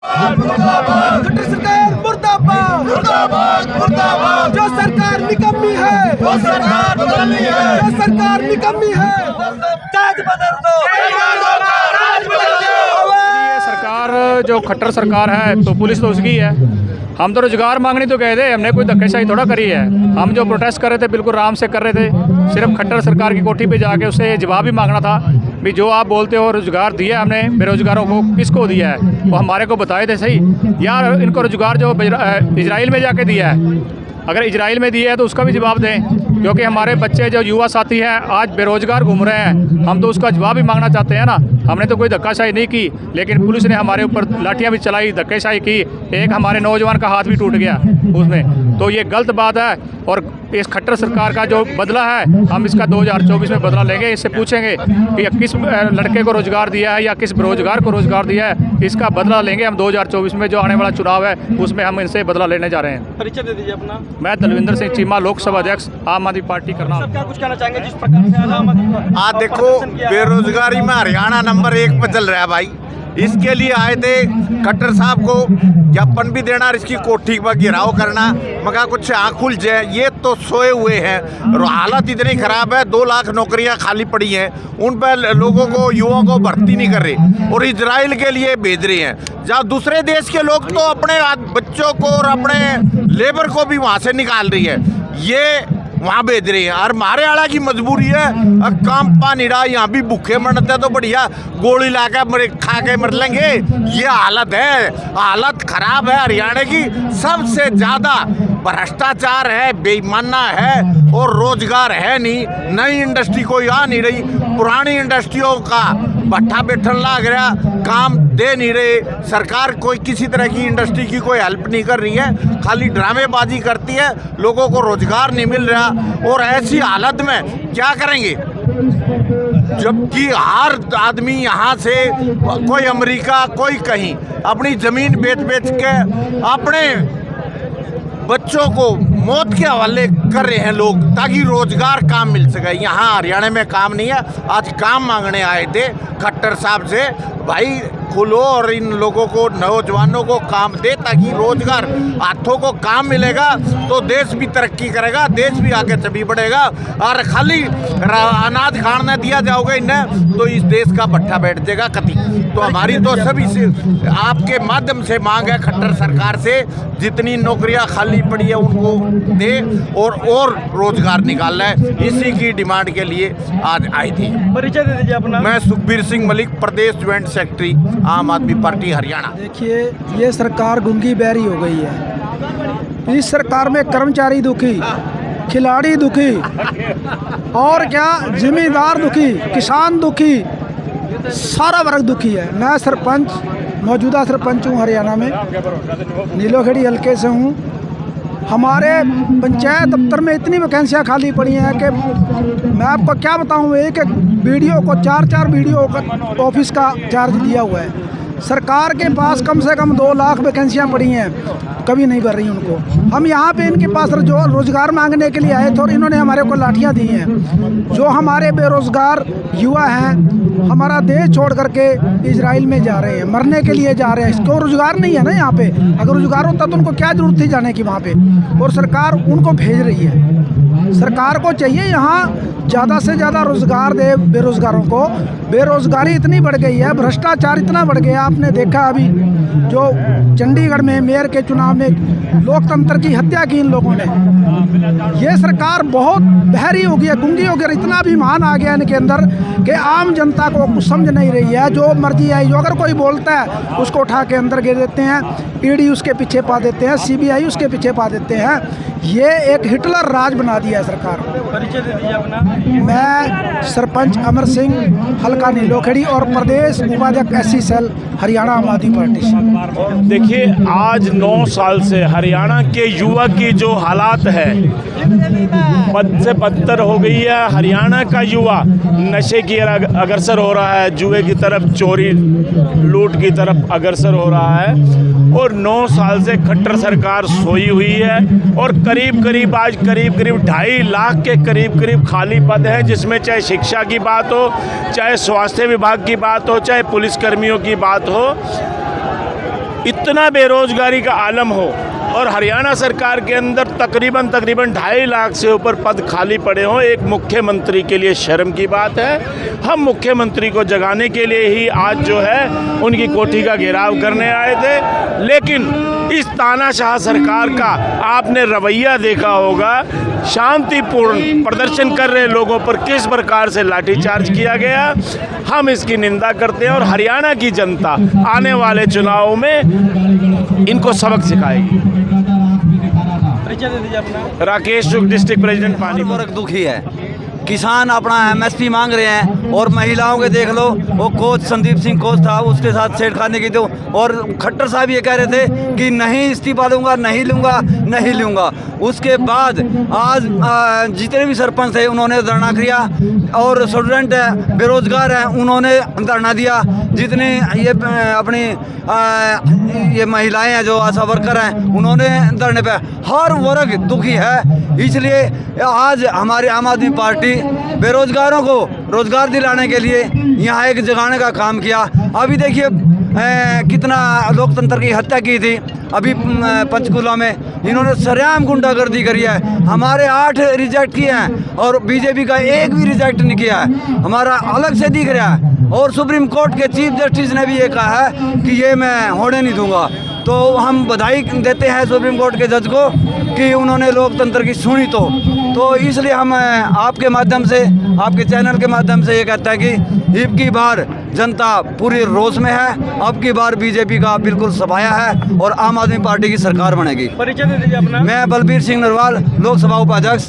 खट्टर सरकार मुर्दाबाद मुर्दाबाद मुर्दाबाद। जो सरकार निकम्मी है, जो सरकार बदलनी है, जो सरकार निकम्मी है, ताज बदल दो, ताज बदल दो। ये सरकार जो खट्टर सरकार है तो पुलिस तो उसकी है। हम तो रोजगार मांगनी तो गए थे, हमने कोई धक्केशाही थोड़ा करी है। हम जो प्रोटेस्ट कर रहे थे बिल्कुल आराम से कर रहे थे। सिर्फ खट्टर सरकार की कोठी पे जाके उससे जवाब ही मांगना था भी जो आप बोलते हो रोजगार दिया हमने बेरोजगारों को, किसको दिया है वो हमारे को बताए थे सही यार। इनको रोजगार जो इजराइल में जाके दिया है, अगर इजराइल में दिया है तो उसका भी जवाब दें, क्योंकि हमारे बच्चे जो युवा साथी हैं आज बेरोजगार घूम रहे हैं। हम तो उसका जवाब भी मांगना चाहते हैं ना। हमने तो कोई धक्काशाही नहीं की, लेकिन पुलिस ने हमारे ऊपर लाठियां भी चलाई, धक्केशाही की। एक हमारे नौजवान का हाथ भी टूट गया उसमें। तो ये गलत बात है और इस खट्टर सरकार का जो बदला है हम इसका 2024 में बदला लेंगे। इससे पूछेंगे कि किस लड़के को रोजगार दिया है या किस बेरोजगार को रोजगार दिया है, इसका बदला लेंगे हम 2024 में। जो आने वाला चुनाव है उसमें हम इनसे बदला लेने जा रहे हैं। परिचय दे दीजिए अपना। मैं दलविंदर सिंह चीमा, लोकसभा अध्यक्ष आम आदमी पार्टी करनाल। क्या कुछ कहना चाहेंगे जिस प्रकार से आम आदमी आज देखो बेरोजगारी में हरियाणा नंबर 1 पर चल रहा है भाई। इसके लिए आए थे खट्टर साहब को ज्ञापन भी देना और इसकी कोठी पर घेराव करना। मगर कुछ आँख खुल जाए, ये तो सोए हुए हैं और हालत इतनी खराब है। 2 लाख नौकरियां खाली पड़ी हैं, उन पर लोगों को, युवाओं को भर्ती नहीं कर रहे और इजराइल के लिए भेज रहे हैं। जहाँ दूसरे देश के लोग तो अपने बच्चों को और अपने लेबर को भी वहाँ से निकाल रही है, ये वहाँ भेज रही है। और हमारे आड़ा की मजबूरी है, काम पानी रहा, यहाँ भी भूखे मरते तो बढ़िया गोली ला के खा के मर लेंगे। ये हालत है, हालत खराब है हरियाणा की। सबसे ज़्यादा भ्रष्टाचार है, बेईमाना है और रोजगार है नहीं। नई इंडस्ट्री कोई आ नहीं रही, पुरानी इंडस्ट्रियों का भट्ठा बैठन लग रहा, काम दे नहीं रहे। सरकार कोई किसी तरह की इंडस्ट्री की कोई हेल्प नहीं कर रही है, खाली ड्रामेबाजी करती है, लोगों को रोजगार नहीं मिल रहा। और ऐसी हालत में क्या करेंगे जबकि हर आदमी यहाँ से, कोई अमेरिका कोई कहीं, अपनी ज़मीन बेच के अपने बच्चों को मौत के हवाले कर रहे हैं लोग ताकि रोजगार काम मिल सके। यहाँ हरियाणा में काम नहीं है। आज काम मांगने आए थे खट्टर साहब से, भाई खुलो और इन लोगों को, नौजवानों को काम दे ताकि रोजगार, हाथों को काम मिलेगा तो देश भी तरक्की करेगा, देश भी आगे चली बढ़ेगा। और खाली अनाज खाने दिया जाओगे इन्हें तो इस देश का भट्ठा बैठ जाएगा कति। तो हमारी तो सभी से आपके माध्यम से मांग है खट्टर सरकार से, जितनी नौकरियां खाली पड़ी है उनको दे और रोजगार निकालना है। इसी की डिमांड के लिए आज आई थी। परिचय दे दीजिए अपना। मैं सुखबीर सिंह मलिक, प्रदेश ज्वाइंट सेक्रेटरी आम आदमी पार्टी हरियाणा। देखिए, ये सरकार गूंगी बहरी हो गई है। इस सरकार में कर्मचारी दुखी, खिलाड़ी दुखी और क्या जिम्मेदार दुखी, किसान दुखी, सारा वर्ग दुखी है। मैं सरपंच, मौजूदा सरपंच हूँ हरियाणा में, नीलोखेड़ी हल्के से हूँ। हमारे पंचायत दफ्तर में इतनी वैकेंसियाँ खाली पड़ी हैं कि मैं आपको क्या बताऊँ। एक वीडियो को 4 वीडियो का ऑफिस का चार्ज दिया हुआ है। सरकार के पास कम से कम 2 लाख वैकेंसियाँ पड़ी हैं, कभी नहीं भर रही उनको। हम यहाँ पे इनके पास जो रोज़गार मांगने के लिए आए थे और इन्होंने हमारे को लाठियाँ दी हैं। जो हमारे बेरोज़गार युवा हैं, हमारा देश छोड़ करके इजराइल में जा रहे हैं, मरने के लिए जा रहे हैं। इसको रोज़गार नहीं है ना यहाँ पे। अगर रोज़गार होता तो उनको क्या ज़रूरत थी जाने की वहाँ पे, और सरकार उनको भेज रही है। सरकार को चाहिए यहाँ ज़्यादा से ज़्यादा रोज़गार दे बेरोज़गारों को। बेरोज़गारी इतनी बढ़ गई है, भ्रष्टाचार इतना बढ़ गया। आपने देखा अभी जो चंडीगढ़ में मेयर के चुनाव में लोकतंत्र की हत्या की इन लोगों ने। ये सरकार बहुत बहरी हो गई है, गूंगी हो गई। इतना अभिमान आ गया इनके अंदर कि आम जनता को कुछ समझ नहीं रही है। जो मर्जी है, जो अगर कोई बोलता है उसको उठा के अंदर गिर देते हैं, ईडी उसके पीछे पा देते हैं, सीबीआई उसके पीछे पा देते हैं। ये एक हिटलर राज बना दिया है सरकार। परिचय दे दीजिए अपना। मैं सरपंच अमर सिंह, हल्का नीलोखेड़ी और प्रदेश उपाध्यक्ष SC सेल हरियाणा आम आदमी पार्टी से। देखिए, आज 9 साल से हरियाणा के युवा की जो हालात है पद से बदतर हो गई है। हरियाणा का युवा नशे की अग्रसर हो रहा है, जुए की तरफ, चोरी लूट की तरफ अग्रसर हो रहा है। और 9 साल से खट्टर सरकार सोई हुई है और करीब करीब 2.5 लाख के करीब खाली पद हैं, जिसमें चाहे शिक्षा की बात हो, चाहे स्वास्थ्य विभाग की बात हो, चाहे पुलिस कर्मियों की बात हो। इतना बेरोजगारी का आलम हो और हरियाणा सरकार के अंदर तकरीबन 2.5 लाख से ऊपर पद खाली पड़े हों, एक मुख्यमंत्री के लिए शर्म की बात है। हम मुख्यमंत्री को जगाने के लिए ही आज जो है उनकी कोठी का घेराव करने आए थे, लेकिन इस तानाशाह सरकार का आपने रवैया देखा होगा। शांतिपूर्ण प्रदर्शन कर रहे लोगों पर किस प्रकार से लाठीचार्ज किया गया, हम इसकी निंदा करते हैं और हरियाणा की जनता आने वाले चुनाव में इनको सबक सिखाएगी। परिचय दे दीजिए अपना। राकेश शुक्ल, डिस्ट्रिक्ट प्रेसिडेंट पानीपत। वर्ग दुखी है, किसान अपना एमएसपी मांग रहे हैं और महिलाओं के देख लो, वो कोच संदीप सिंह कोच था, उसके साथ छेड़खानी की तो, और खट्टर साहब ये कह रहे थे कि नहीं इस्तीफा दूंगा, नहीं लूँगा, नहीं लूँगा। उसके बाद आज जितने भी सरपंच थे उन्होंने धरना किया और स्टूडेंट है, बेरोजगार हैं, उन्होंने धरना दिया। जितने ये अपनी ये महिलाएं हैं जो आशा वर्कर हैं उन्होंने धरने पे, हर वर्ग दुखी है। इसलिए आज हमारी आम आदमी पार्टी बेरोजगारों को रोजगार दिलाने के लिए यहाँ एक जगाने का काम किया। अभी देखिए कितना लोकतंत्र की हत्या की थी अभी पंचकूला में, इन्होंने सरेआम गुंडागर्दी करी है। हमारे 8 रिजेक्ट किए हैं और बीजेपी का एक भी रिजेक्ट नहीं किया है, हमारा अलग से दिख रहा है। और सुप्रीम कोर्ट के चीफ जस्टिस ने भी ये कहा है कि ये मैं होने नहीं दूंगा। तो हम बधाई देते हैं सुप्रीम कोर्ट के जज को कि उन्होंने लोकतंत्र की सुनी। तो इसलिए हम आपके माध्यम से, आपके चैनल के माध्यम से ये कहते हैं कि अब की बार जनता पूरी रोष में है, अब की बार बीजेपी का बिल्कुल सफाया है और आम आदमी पार्टी की सरकार बनेगी। परिचय दे दीजिए अपना। मैं बलबीर सिंह नरवाल, लोकसभा उपाध्यक्ष।